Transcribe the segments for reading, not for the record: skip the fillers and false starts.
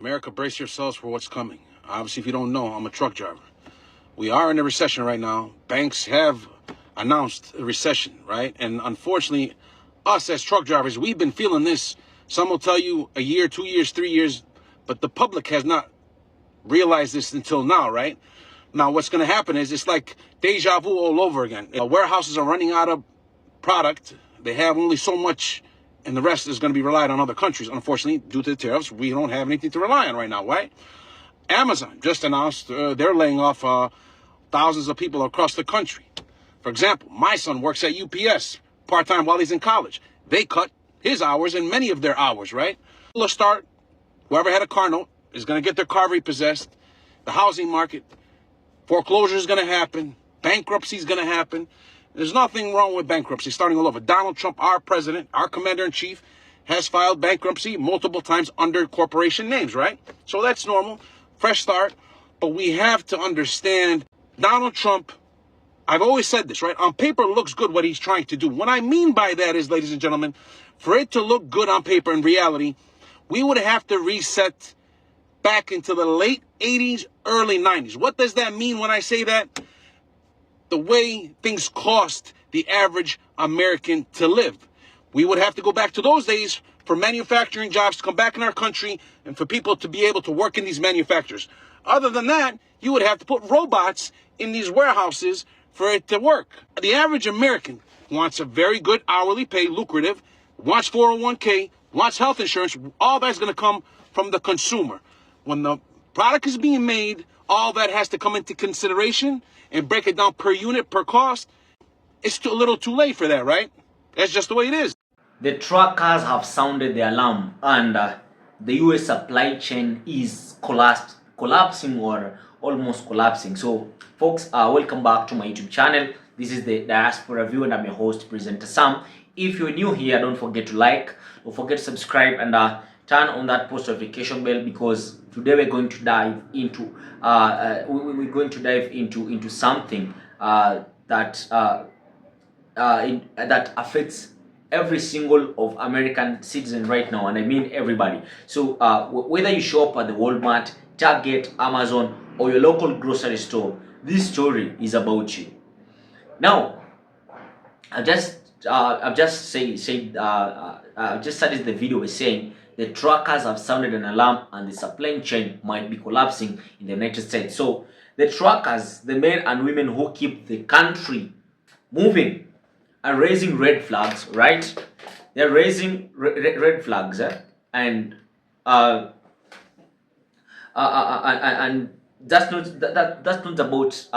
America, brace yourselves for what's coming. Obviously, if you don't know, I'm a truck driver. We are in a recession right now. Banks have announced a recession, right? And unfortunately, us as truck drivers, we've been feeling this. Some will tell you a year, 2 years, 3 years, but the public has not realized this until now, right? Now, what's going to happen is it's like deja vu all over again. Warehouses are running out of product. They have only so much, and the rest is going to be relied on other countries. Unfortunately, due to the tariffs, we don't have anything to rely on right now, right? Amazon just announced they're laying off thousands of people across the country. For example, my son works at UPS part-time while he's in college. They cut his hours and many of their hours, right? Let's start. Whoever had a car note is going to get their car repossessed. The housing market, foreclosure is going to happen. Bankruptcy is going to happen. There's nothing wrong with bankruptcy. Starting all over. Donald Trump, our president, our commander-in-chief, has filed bankruptcy multiple times under corporation names, right? So that's normal. Fresh start. But we have to understand Donald Trump, I've always said this, right? On paper, it looks good what he's trying to do. What I mean by that is, ladies and gentlemen, for it to look good on paper, in reality, we would have to reset back into the late 80s, early 90s. What does that mean when I say that? The way things cost the average American to live. We would have to go back to those days for manufacturing jobs to come back in our country and for people to be able to work in these manufacturers. Other than that, you would have to put robots in these warehouses for it to work. The average American wants a very good hourly pay, lucrative, wants 401k, wants health insurance. All that's going to come from the consumer. When the product is being made, all that has to come into consideration and break it down per unit, per cost. It's a little too late for that, right? That's just the way it is. The truckers have sounded the alarm, and the US supply chain is collapsing or almost collapsing. So folks, welcome back to my YouTube channel. This is the Diaspora View and I'm your host, Presenter Sam. If you're new here, don't forget to like, don't forget to subscribe, and turn on that post notification bell, because today we're going to dive into into something that affects every single of American citizen right now, and I mean everybody. So whether you shop at the Walmart, Target, Amazon, or your local grocery store, this story is about you. Now, I've just started the video by saying the truckers have sounded an alarm and the supply chain might be collapsing in the United States. So the truckers, the men and women who keep the country moving, are raising red flags, right? They're raising red flags, and that's not about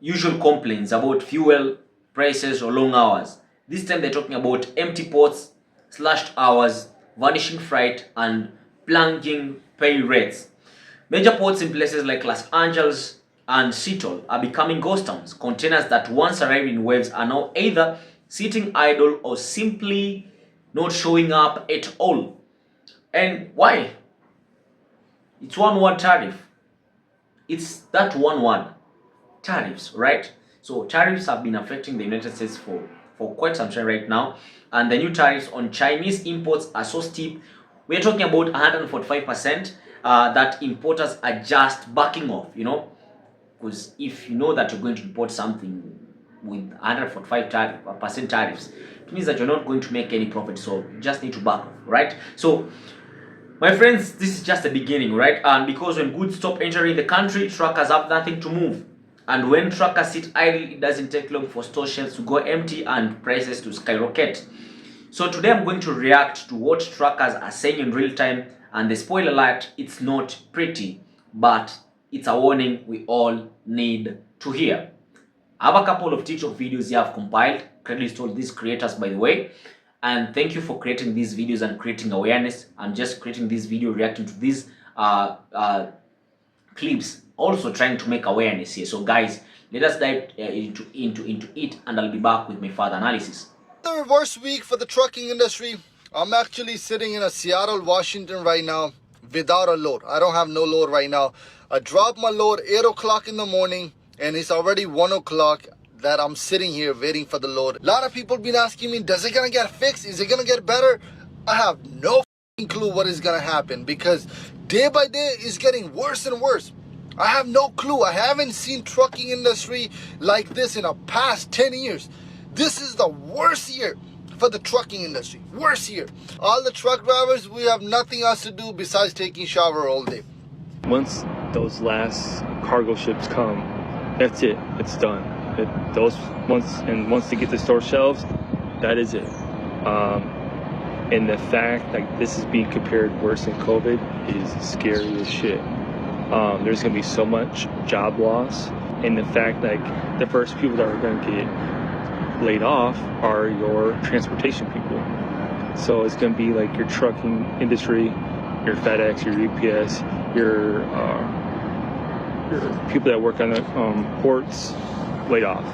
usual complaints about fuel prices or long hours. This time they're talking about empty ports, slashed hours, vanishing freight, and plunging pay rates. Major ports in places like Los Angeles and Seattle are becoming ghost towns. Containers that once arrived in waves are now either sitting idle or simply not showing up at all. And why? It's one word: tariff. It's that one word, tariffs, right? So tariffs have been affecting the United States for quite some time right now, and the new tariffs on Chinese imports are so steep. We're talking about 145% that importers are just backing off, you know, because if you know that you're going to import something with 145% tariffs, it means that you're not going to make any profit, so you just need to back off, right? So my friends, this is just the beginning, right? And because when goods stop entering the country, truckers have nothing to move. And when truckers sit idle, it doesn't take long for store shelves to go empty and prices to skyrocket. So today I'm going to react to what truckers are saying in real time. And the spoiler alert, it's not pretty, but it's a warning we all need to hear. I have a couple of TikTok videos here I've compiled. Credit to all these creators, by the way. And thank you for creating these videos and creating awareness. I'm just creating this video reacting to these clips, also trying to make awareness here. So guys, let us dive into it, and I'll be back with my further analysis. The reverse week for the trucking industry. I'm actually sitting in a Seattle, Washington right now without a load. I don't have no load right now. I dropped my load 8 o'clock in the morning and it's already 1 o'clock that I'm sitting here waiting for the load. A lot of people been asking me, does it gonna get fixed? Is it gonna get better? I have no clue what is gonna happen, because day by day it's getting worse and worse. I have no clue. I haven't seen trucking industry like this in the past 10 years. This is the worst year for the trucking industry. Worst year. All the truck drivers, we have nothing else to do besides taking shower all day. Once those last cargo ships come, that's it. It's done. Once they get to store shelves, that is it. And the fact that this is being compared worse than COVID is scary as shit. There's going to be so much job loss, and the fact that the first people that are going to get laid off are your transportation people. So it's going to be like your trucking industry, your FedEx, your UPS, your people that work on the ports laid off.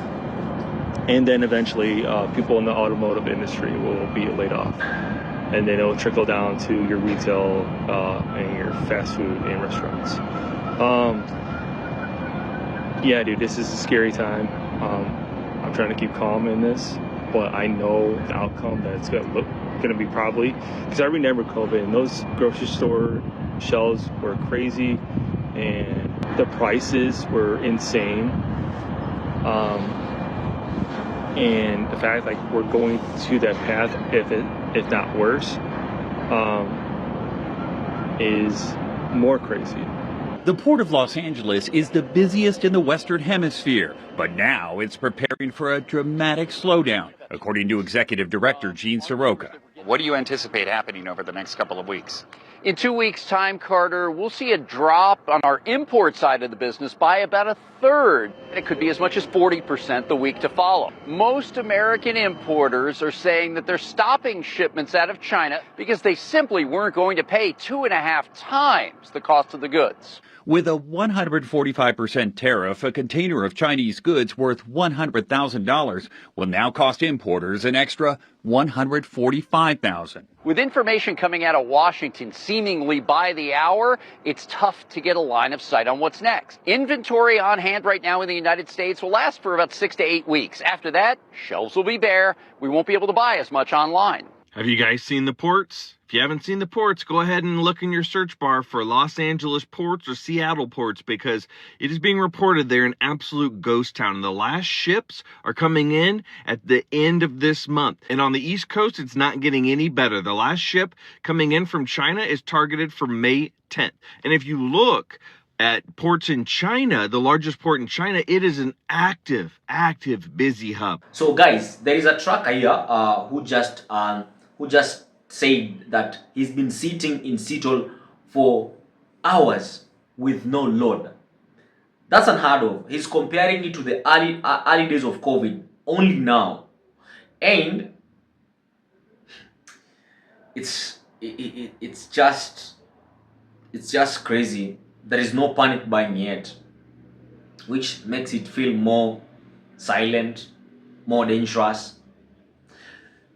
And then eventually people in the automotive industry will be laid off. And then it'll trickle down to your retail and your fast food and restaurants. Yeah, dude, this is a scary time. I'm trying to keep calm in this, but I know the outcome that it's gonna be probably, because I remember COVID and those grocery store shelves were crazy and the prices were insane. And the fact like we're going to that path, if not worse, is more crazy. The Port of Los Angeles is the busiest in the Western Hemisphere, but now it's preparing for a dramatic slowdown, according to Executive Director Gene Soroka. What do you anticipate happening over the next couple of weeks? In 2 weeks' time, Carter, we'll see a drop on our import side of the business by about a third. It could be as much as 40% the week to follow. Most American importers are saying that they're stopping shipments out of China because they simply weren't going to pay 2.5 times the cost of the goods. With a 145% tariff, a container of Chinese goods worth $100,000 will now cost importers an extra $145,000. With information coming out of Washington seemingly by the hour, it's tough to get a line of sight on what's next. Inventory on hand right now in the United States will last for about 6 to 8 weeks. After that, shelves will be bare. We won't be able to buy as much online. Have you guys seen the ports? If you haven't seen the ports, go ahead and look in your search bar for Los Angeles ports or Seattle ports, because it is being reported they're an absolute ghost town. And the last ships are coming in at the end of this month. And on the East Coast, it's not getting any better. The last ship coming in from China is targeted for May 10th. And if you look at ports in China, the largest port in China, it is an active, busy hub. So guys, there is a trucker here who just said that he's been sitting in Seattle for hours with no load. That's unheard of. He's comparing it to the early days of COVID, only now. And it's just crazy. There is no panic buying yet, which makes it feel more silent, more dangerous.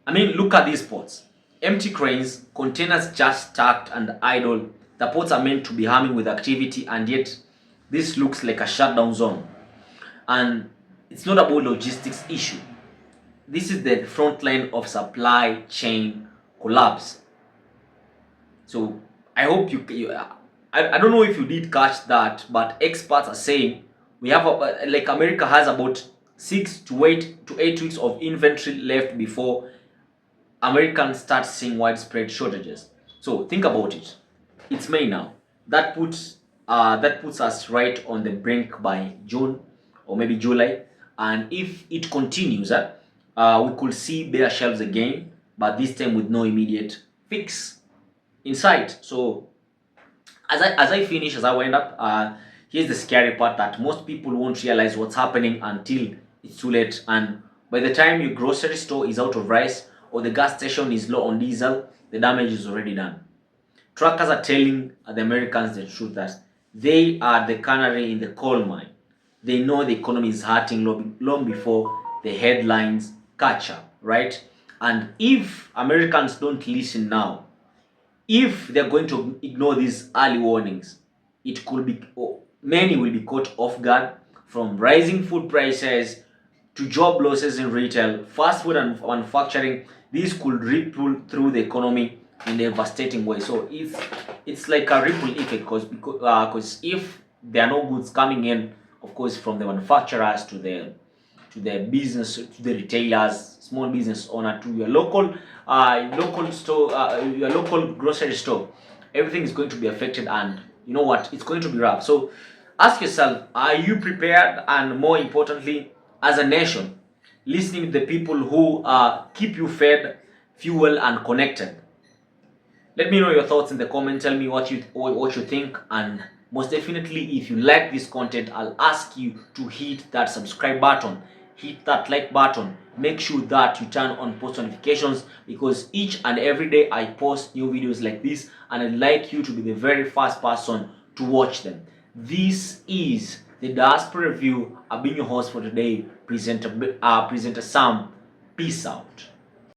I mean, look at these ports. Empty cranes, containers just stacked and idle. The ports are meant to be humming with activity, and yet this looks like a shutdown zone. And it's not about logistics issue. This is the front line of supply chain collapse. So I hope I don't know if you did catch that, but experts are saying we have like America has about 6 to 8 weeks of inventory left before Americans start seeing widespread shortages. So think about it. It's May now. That puts us right on the brink by June or maybe July. And if it continues, we could see bare shelves again, but this time with no immediate fix in sight. So as I wind up, here's the scary part, that most people won't realize what's happening until it's too late. And by the time your grocery store is out of rice or the gas station is low on diesel, the damage is already done. Truckers are telling the Americans the truth, that they are the canary in the coal mine. They know the economy is hurting long before the headlines catch up, right? And if Americans don't listen now, if they're going to ignore these early warnings, it could be, many will be caught off guard, from rising food prices to job losses in retail, fast food and manufacturing. These could ripple through the economy in a devastating way. So it's like a ripple effect, because if there are no goods coming in, of course, from the manufacturers to the business, to the retailers, small business owner, to your local store, your local grocery store, everything is going to be affected, and you know what, it's going to be rough. So ask yourself, are you prepared? And more importantly, as a nation, listening to the people who keep you fed, fuel, and connected. Let me know your thoughts in the comment. Tell me what you think, and most definitely, if you like this content, I'll ask you to hit that subscribe button, hit that like button. Make sure that you turn on post notifications, because each and every day I post new videos like this, and I'd like you to be the very first person to watch them. This is the Diaspora Review. I've been your host for today, presenter Sam. Peace out.